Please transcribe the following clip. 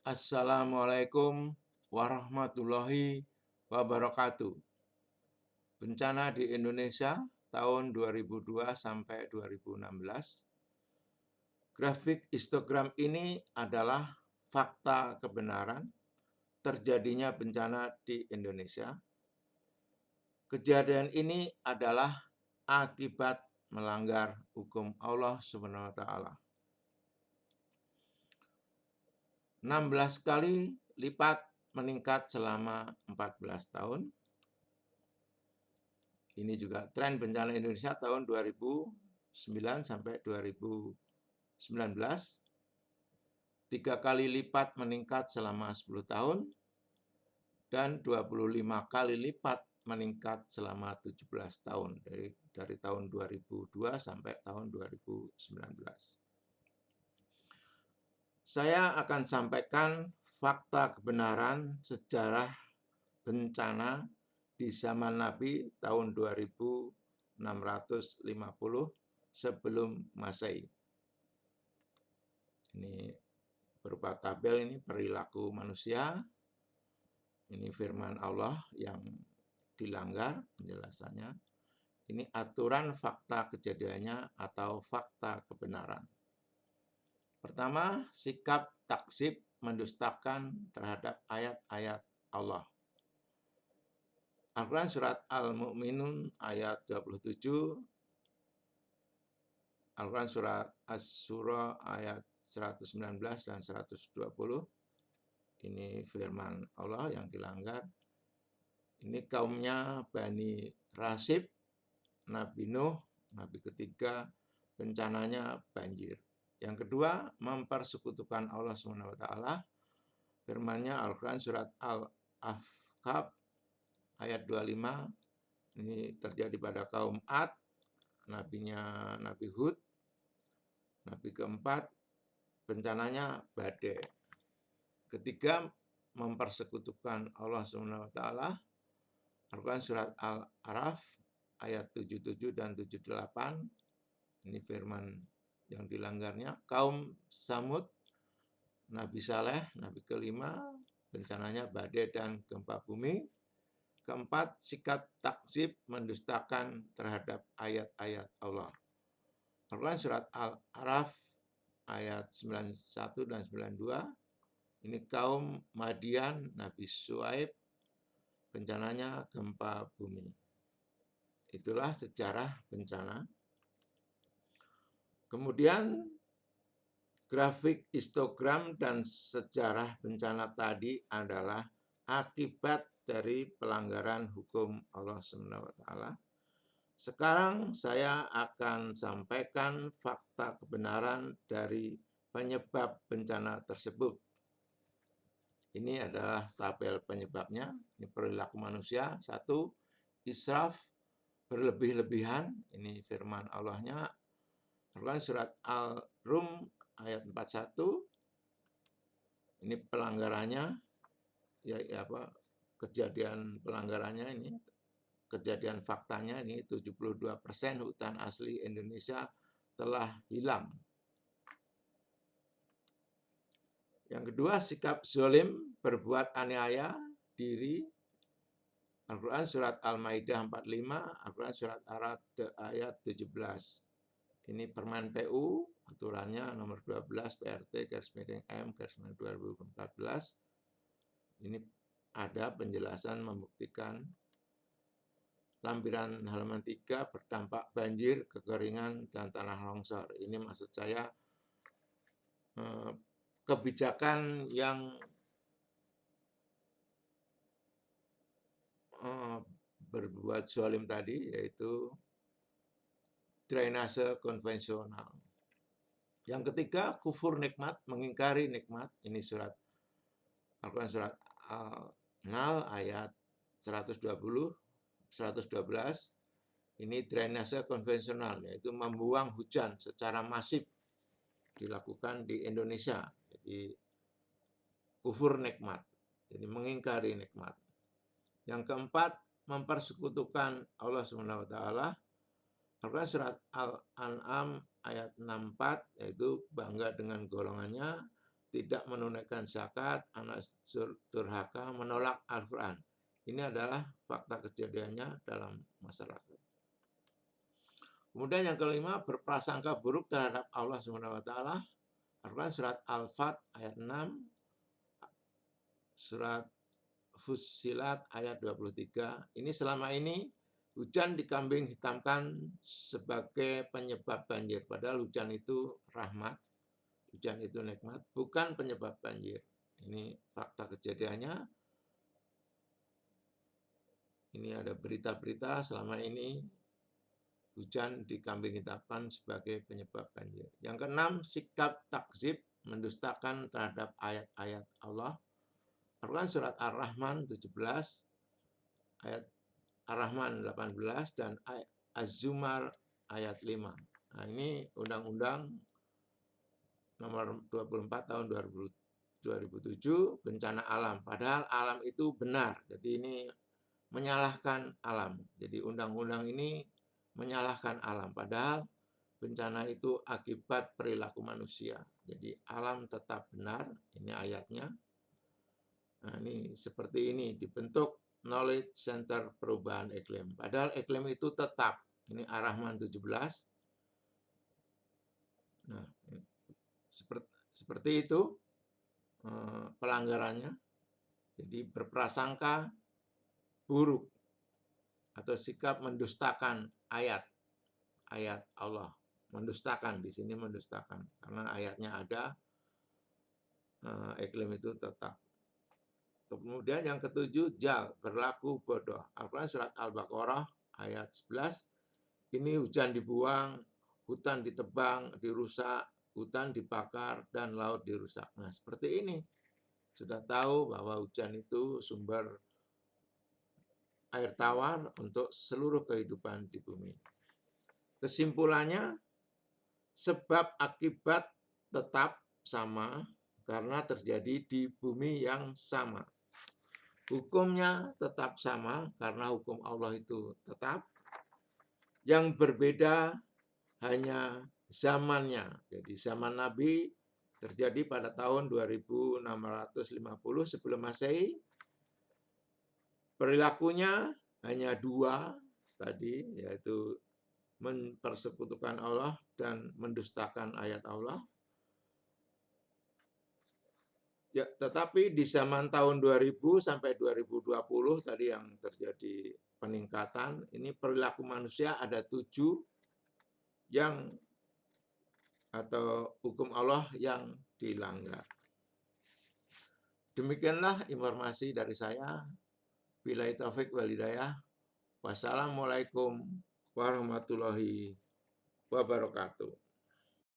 Assalamualaikum warahmatullahi wabarakatuh. Bencana di Indonesia tahun 2002 sampai 2016. Grafik histogram ini adalah fakta kebenaran terjadinya bencana di Indonesia. Kejadian ini adalah akibat melanggar hukum Allah SWT. 16 kali lipat meningkat selama 14 tahun. Ini juga tren bencana Indonesia tahun 2009 sampai 2019. 3 kali lipat meningkat selama 10 tahun dan 25 kali lipat meningkat selama 17 tahun dari tahun 2002 sampai tahun 2019. Saya akan sampaikan fakta kebenaran sejarah bencana di zaman Nabi tahun 2650 sebelum Masehi. Ini berupa tabel, ini perilaku manusia, ini firman Allah yang dilanggar penjelasannya. Ini aturan fakta kejadiannya atau fakta kebenaran. Pertama, sikap taksib mendustakan terhadap ayat-ayat Allah. Al-Quran surat Al-Mu'minun ayat 27, Al-Quran surat As-Surah ayat 119 dan 120. Ini firman Allah yang dilanggar. Ini kaumnya Bani Rasib, Nabi Nuh, Nabi ketiga, bencananya banjir. Yang kedua, mempersekutukan Allah SWT. Firman-Nya Al-Quran surat Al-Ahqaf ayat 25. Ini terjadi pada kaum Ad, nabinya Nabi Hud. Nabi keempat, bencananya badai. Ketiga, mempersekutukan Allah SWT. Al-Quran surat Al-Araf ayat 77 dan 78. Ini firman yang dilanggarnya. Kaum Samud, Nabi Saleh, Nabi kelima, bencananya badai dan gempa bumi. Keempat, sikap taksib mendustakan terhadap ayat-ayat Allah. Al-Quran surat Al-Araf ayat 91 dan 92. Ini kaum Madian, Nabi Syuaib, bencananya gempa bumi. Itulah sejarah bencana. Kemudian grafik histogram dan sejarah bencana tadi adalah akibat dari pelanggaran hukum Allah SWT. Sekarang saya akan sampaikan fakta kebenaran dari penyebab bencana tersebut. Ini adalah tabel penyebabnya. Ini perilaku manusia. 1. Israf, berlebih-lebihan. Ini firman Allah-Nya. Al-Quran surat Al-Rum ayat 41. Ini pelanggarannya, kejadian pelanggarannya ini, kejadian faktanya ini 72% hutan asli Indonesia telah hilang. Yang kedua, sikap zalim, berbuat aniaya diri. Al-Quran surat Al-Maidah 45, Al-Quran surat Ar-Ra'd ayat 17. Ini Permen PU, aturannya nomor 12 PRT /M/2014. Ini ada penjelasan membuktikan lampiran halaman 3 berdampak banjir, kekeringan, dan tanah longsor. Ini maksud saya kebijakan yang berbuat zalim tadi, yaitu drainase konvensional. Yang ketiga, kufur nikmat, mengingkari nikmat. Ini surat Al-Quran surat Al-Nahl ayat 120, 112. Ini drainase konvensional, yaitu membuang hujan secara masif dilakukan di Indonesia. Jadi kufur nikmat, jadi mengingkari nikmat. Yang keempat, mempersekutukan Allah SWT. Al-Quran surat Al-An'am ayat 64, yaitu bangga dengan golongannya, tidak menunaikan zakat, anak durhaka, menolak Al-Quran. Ini adalah fakta kejadiannya dalam masyarakat. Kemudian yang kelima, berprasangka buruk terhadap Allah SWT. Al-Quran surat Al-Fat ayat 6, surat Fussilat ayat 23. Ini selama ini hujan dikambing hitamkan sebagai penyebab banjir. Padahal hujan itu rahmat, hujan itu nikmat, bukan penyebab banjir. Ini fakta kejadiannya. Ini ada berita-berita selama ini hujan dikambing hitamkan sebagai penyebab banjir. Yang keenam, sikap takzib, mendustakan terhadap ayat-ayat Allah. Al-Quran surat Ar-Rahman 17, ayat Ar-Rahman 18, dan Az-Zumar ayat 5. Nah, ini Undang-Undang nomor 24 tahun 2007, bencana alam. Padahal alam itu benar. Jadi ini menyalahkan alam. Jadi undang-undang ini menyalahkan alam. Padahal bencana itu akibat perilaku manusia. Jadi alam tetap benar. Ini ayatnya. Nah, ini seperti ini dibentuk Knowledge Center Perubahan Iklim. Padahal iklim itu tetap. Ini Ar-Rahman 17. Nah, seperti itu pelanggarannya. Jadi berprasangka buruk atau sikap mendustakan ayat Allah. Mendustakan, di sini mendustakan. Karena ayatnya ada, iklim itu tetap. Kemudian yang ketujuh, jal, berlaku bodoh. Al-Quran surat Al-Baqarah ayat 11. Ini hujan dibuang, hutan ditebang, dirusak, hutan dibakar, dan laut dirusak. Nah, seperti ini. Sudah tahu bahwa hujan itu sumber air tawar untuk seluruh kehidupan di bumi. Kesimpulannya, sebab akibat tetap sama karena terjadi di bumi yang sama. Hukumnya tetap sama karena hukum Allah itu tetap. Yang berbeda hanya zamannya. Jadi zaman Nabi terjadi pada tahun 2650 sebelum Masehi. Perilakunya hanya dua tadi, yaitu mempersekutukan Allah dan mendustakan ayat Allah. Ya, tetapi di zaman tahun 2000 sampai 2020 tadi yang terjadi peningkatan, ini perilaku manusia ada 7 yang atau hukum Allah yang dilanggar. Demikianlah informasi dari saya. Billahi taufik wal hidayah. Wassalamualaikum warahmatullahi wabarakatuh.